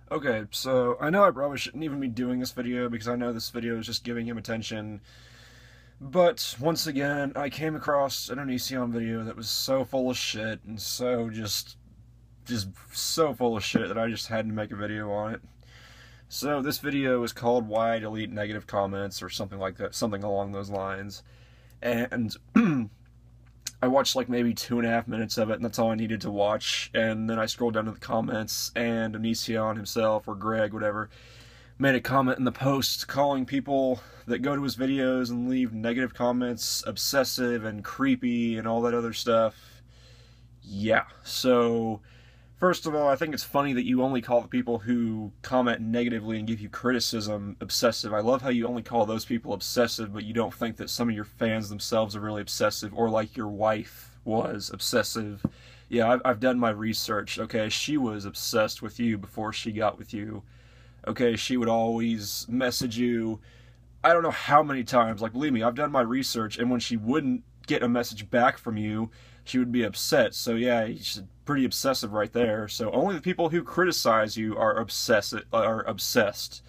Okay, so I know I probably shouldn't even be doing this video because I know this video is just giving him attention. But once again, I came across an Onision video that was so full of shit and so just so full of shit that I just had to make a video on it. So this video is called "Why I Delete Negative Comments" or something like that, something along those lines. And I watched like maybe 2.5 minutes of it, and that's all I needed to watch. And then I scrolled down to the comments, and Onision himself, or Greg, whatever, made a comment in the post calling people that go to his videos and leave negative comments obsessive and creepy and all that other stuff. Yeah, so first of all, I think it's funny that you only call the people who comment negatively and give you criticism obsessive. I love how you only call those people obsessive, but you don't think that some of your fans themselves are really obsessive, or like your wife was obsessive. Yeah, I've done my research, okay? She was obsessed with you before she got with you. Okay, she would always message you, I don't know how many times, like, believe me, I've done my research, and when she wouldn't get a message back from you, she would be upset. So yeah, she's pretty obsessive right there. So only the people who criticize you are obsessed.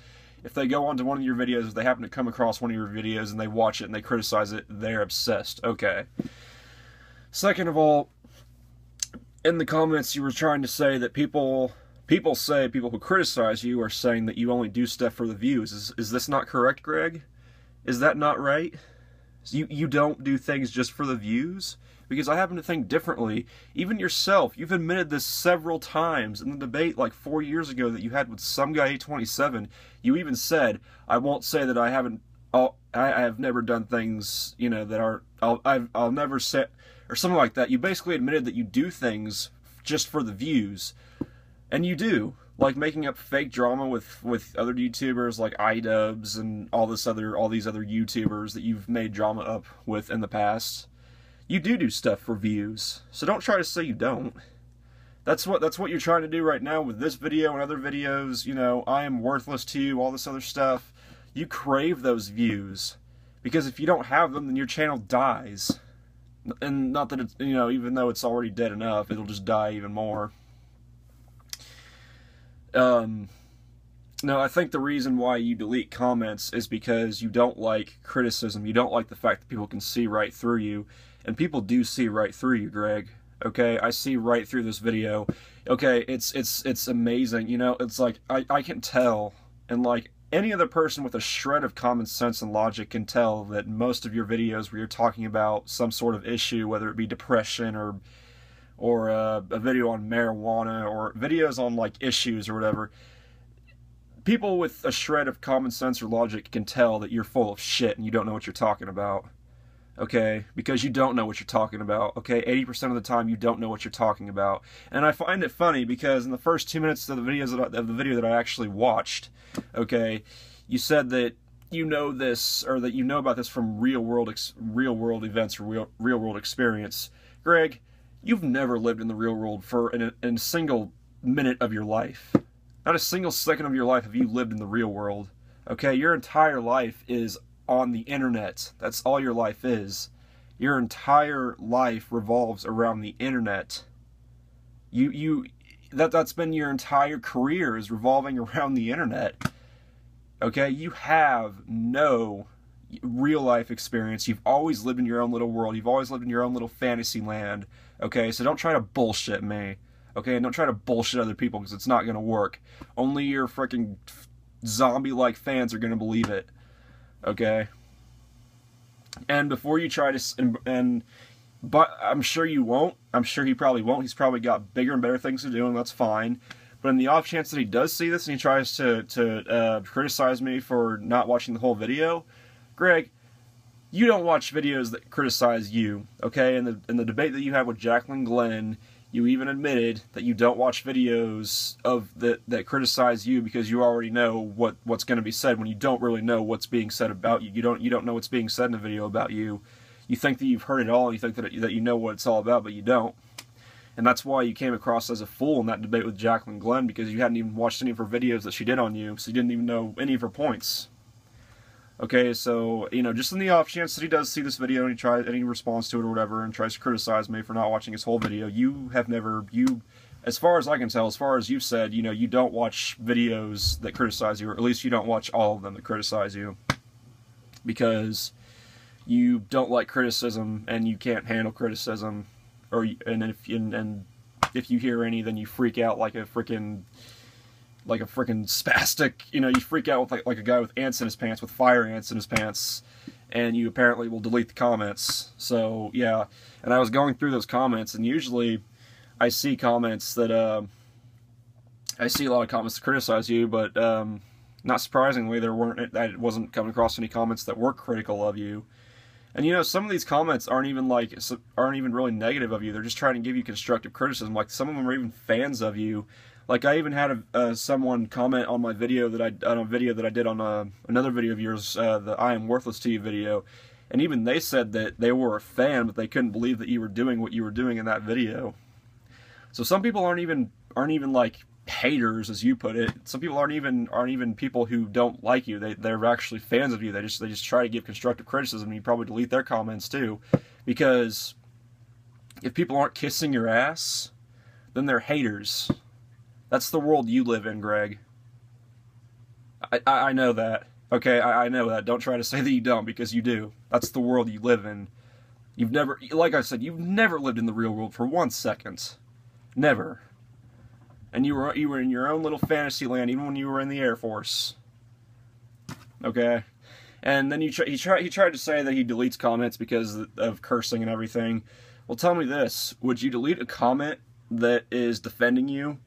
If they go onto one of your videos, if they happen to come across one of your videos and they watch it and they criticize it, they're obsessed. Okay. Second of all, in the comments you were trying to say that people who criticize you are saying that you only do stuff for the views. Is this not correct, Greg? Is that not right? You don't do things just for the views? Because I happen to think differently. Even yourself, you've admitted this several times in the debate like 4 years ago that you had with some guy 827. You even said, I won't say that I have never done things, you know, that are, I'll never say, or something like that. You basically admitted that you do things just for the views. And you do. Like making up fake drama with other YouTubers like iDubbbz and all these other YouTubers that you've made drama up with in the past. You do stuff for views. So don't try to say you don't. That's what you're trying to do right now with this video and other videos. You know, I am worthless to you, all this other stuff. You crave those views. Because if you don't have them, then your channel dies. And not that it's, you know, even though it's already dead enough, it'll just die even more. No, I think the reason why you delete comments is because you don't like criticism. You don't like the fact that people can see right through you. And people do see right through you, Greg. Okay, I see right through this video. Okay, it's amazing. You know, it's like, I can tell. And like, any other person with a shred of common sense and logic can tell that most of your videos where you're talking about some sort of issue, whether it be depression or a video on marijuana, or videos on like issues or whatever, people with a shred of common sense or logic can tell that you're full of shit and you don't know what you're talking about. Okay? Because you don't know what you're talking about. Okay? 80% of the time you don't know what you're talking about. And I find it funny because in the first 2 minutes of the video that I actually watched, okay, you said that you know this, or that you know about this from real world events or real world experience. Greg, you've never lived in the real world for in a single minute of your life. Not a single second of your life have you lived in the real world. Okay, your entire life is on the internet. That's all your life is. Your entire life revolves around the internet. That's been your entire career, is revolving around the internet. Okay, you have no real life experience. You've always lived in your own little world. You've always lived in your own little fantasy land. Okay, so don't try to bullshit me. Okay, and don't try to bullshit other people, because it's not going to work. Only your freaking zombie-like fans are going to believe it. Okay? And before you try to, but I'm sure you won't. I'm sure he probably won't. He's probably got bigger and better things to do, and that's fine. But in the off chance that he does see this and he tries to criticize me for not watching the whole video, Greg, you don't watch videos that criticize you, okay? In the debate that you had with Jacqueline Glenn, you even admitted that you don't watch videos that criticize you because you already know what's going to be said, when you don't really know what's being said about you. You don't know what's being said in a video about you. You think that you've heard it all, and you think that you know what it's all about, but you don't. And that's why you came across as a fool in that debate with Jacqueline Glenn, because you hadn't even watched any of her videos that she did on you, so you didn't even know any of her points. Okay, so, you know, just in the off chance that he does see this video and he responds to it or whatever and tries to criticize me for not watching his whole video, you as far as I can tell, as far as you've said, you know, you don't watch videos that criticize you, or at least you don't watch all of them that criticize you, because you don't like criticism and you can't handle criticism, and if you hear any, then you freak out like a freaking spastic. You know, you freak out with like a guy with ants in his pants, with fire ants in his pants, and you apparently will delete the comments. So yeah, and I was going through those comments, and usually I see comments that I see a lot of comments that criticize you, but not surprisingly, it wasn't coming across any comments that were critical of you. And you know, some of these comments aren't even really negative of you. They're just trying to give you constructive criticism. Like, some of them are even fans of you. Like, I even had someone comment on my video that I did on another video of yours, the "I Am Worthless to You" video, and even they said that they were a fan, but they couldn't believe that you were doing what you were doing in that video. So some people aren't even like haters, as you put it. Some people aren't even people who don't like you. They're actually fans of you. They just try to give constructive criticism, and you probably delete their comments too, because if people aren't kissing your ass, then they're haters. That's the world you live in, Greg. I know that. Okay, I know that. Don't try to say that you don't, because you do. That's the world you live in. You've never, like I said, you've never lived in the real world for 1 second. Never. And you were in your own little fantasy land, even when you were in the Air Force. Okay? And then he tried to say that he deletes comments because of cursing and everything. Well, tell me this. Would you delete a comment that is defending you?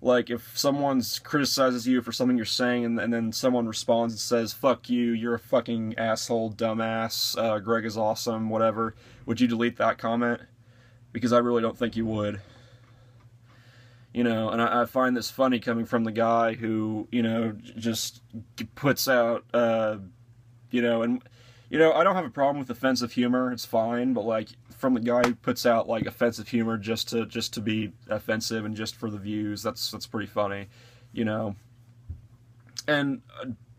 Like, if someone criticizes you for something you're saying, and then someone responds and says, "Fuck you, you're a fucking asshole, dumbass, Greg is awesome," whatever, would you delete that comment? Because I really don't think you would. You know, and I find this funny coming from the guy who, you know, just puts out, you know, and, you know, I don't have a problem with offensive humor, it's fine, but, like, from the guy who puts out, like, offensive humor just to be offensive and just for the views, that's pretty funny, you know. And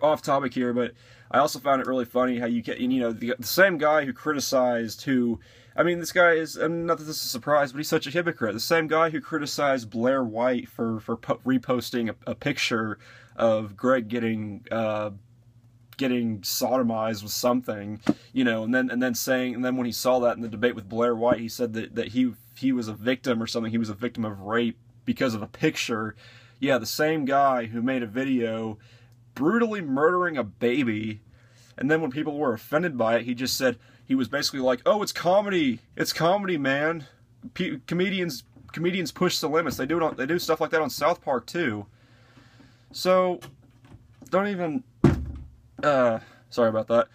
off topic here, but I also found it really funny how you get, you know, the same guy who criticized I mean, this guy is, not that this is a surprise, but he's such a hypocrite. The same guy who criticized Blair White for reposting a picture of Greg getting sodomized with something, you know, and then when he saw that in the debate with Blair White, he said that he was a victim or something. He was a victim of rape because of a picture. Yeah, the same guy who made a video brutally murdering a baby, and then when people were offended by it, he just said, he was basically like, "Oh, it's comedy, man. Comedians push the limits. They do stuff like that on South Park too." So don't even. Sorry about that.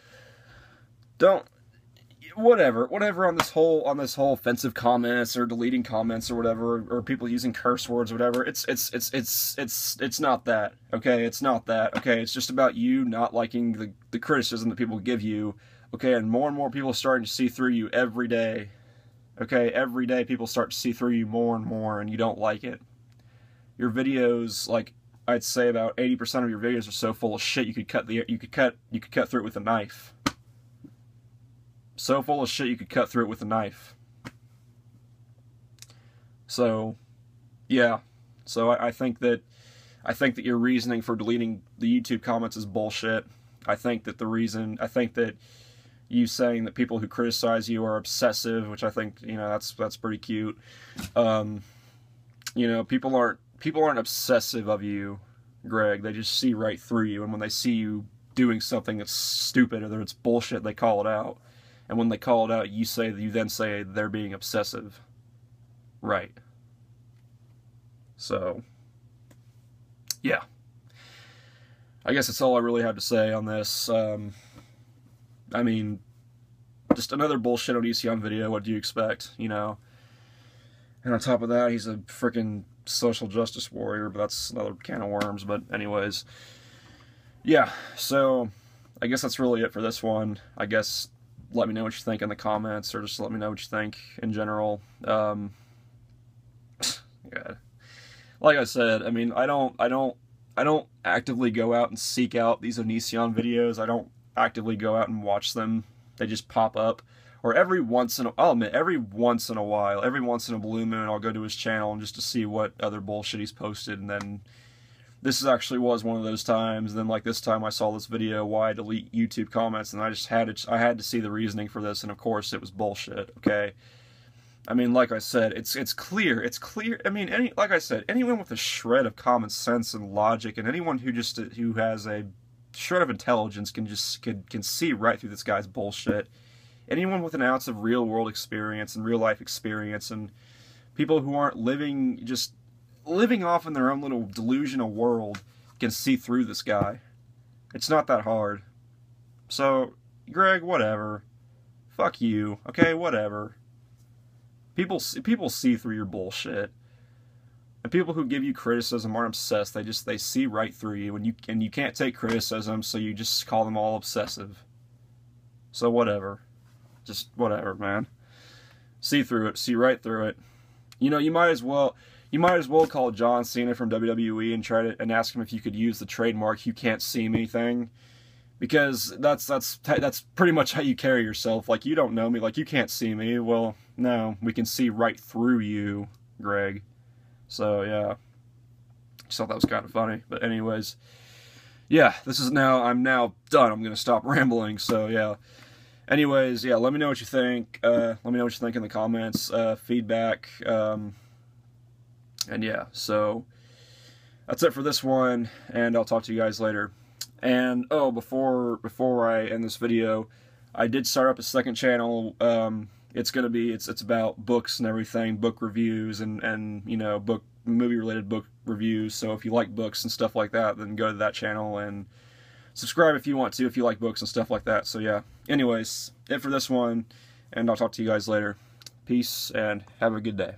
Whatever on this whole offensive comments or deleting comments or whatever, or people using curse words or whatever. It's not that. Okay, it's not that. Okay, it's just about you not liking the criticism that people give you. Okay, and more people are starting to see through you every day. Okay, every day people start to see through you more and more, and you don't like it. Your videos, like, I'd say about 80% of your videos are so full of shit you could cut through it with a knife. So full of shit you could cut through it with a knife. So, yeah. So I think that your reasoning for deleting the YouTube comments is bullshit. I think that you saying that people who criticize you are obsessive, which I think, you know, that's pretty cute. You know, people aren't obsessive of you, Greg. They just see right through you, and when they see you doing something that's stupid or it's bullshit, they call it out. And when they call it out, you then say they're being obsessive. Right. So, yeah. I guess that's all I really have to say on this. I mean, just another bullshit Onision video. What do you expect, you know? And on top of that, he's a freaking social justice warrior, but that's another can of worms. But anyways, yeah, so I guess that's really it for this one. I guess let me know what you think in the comments, or just let me know what you think in general. God. Like I said, I mean, I don't actively go out and seek out these Onision videos. I don't actively go out and watch them. They just pop up. or every once in a, I'll admit, every once in a while, every once in a blue moon, I'll go to his channel and just to see what other bullshit he's posted, and then this actually was one of those times. And then, like, this time I saw this video, why delete YouTube comments, and I had to see the reasoning for this, and of course it was bullshit, okay? I mean, like I said, it's clear, I mean, like I said, anyone with a shred of common sense and logic, and anyone who has a shred of intelligence can see right through this guy's bullshit. Anyone with an ounce of real world experience and real life experience, and people who aren't living off in their own little delusional world, can see through this guy. It's not that hard. So, Greg, whatever. Fuck you. Okay, whatever. People see through your bullshit. And people who give you criticism aren't obsessed. They see right through you, and you can't take criticism, so you just call them all obsessive. So whatever. Just whatever, man. See through it. See right through it. You know, you might as well call John Cena from WWE and ask him if you could use the trademark "you can't see me" thing, because that's pretty much how you carry yourself. Like, you don't know me, like, you can't see me. Well, no, we can see right through you, Greg. So yeah, just thought that was kind of funny. But anyways, yeah, I'm now done. I'm gonna stop rambling. So yeah. Anyways, yeah, let me know what you think. Let me know what you think in the comments, feedback, and yeah, so that's it for this one, and I'll talk to you guys later. And, oh, before I end this video, I did start up a second channel. It's about books and everything, book reviews, and you know, movie-related book reviews. So if you like books and stuff like that, then go to that channel and subscribe if you want to, if you like books and stuff like that. So yeah, anyways, it for this one, and I'll talk to you guys later. Peace, and have a good day.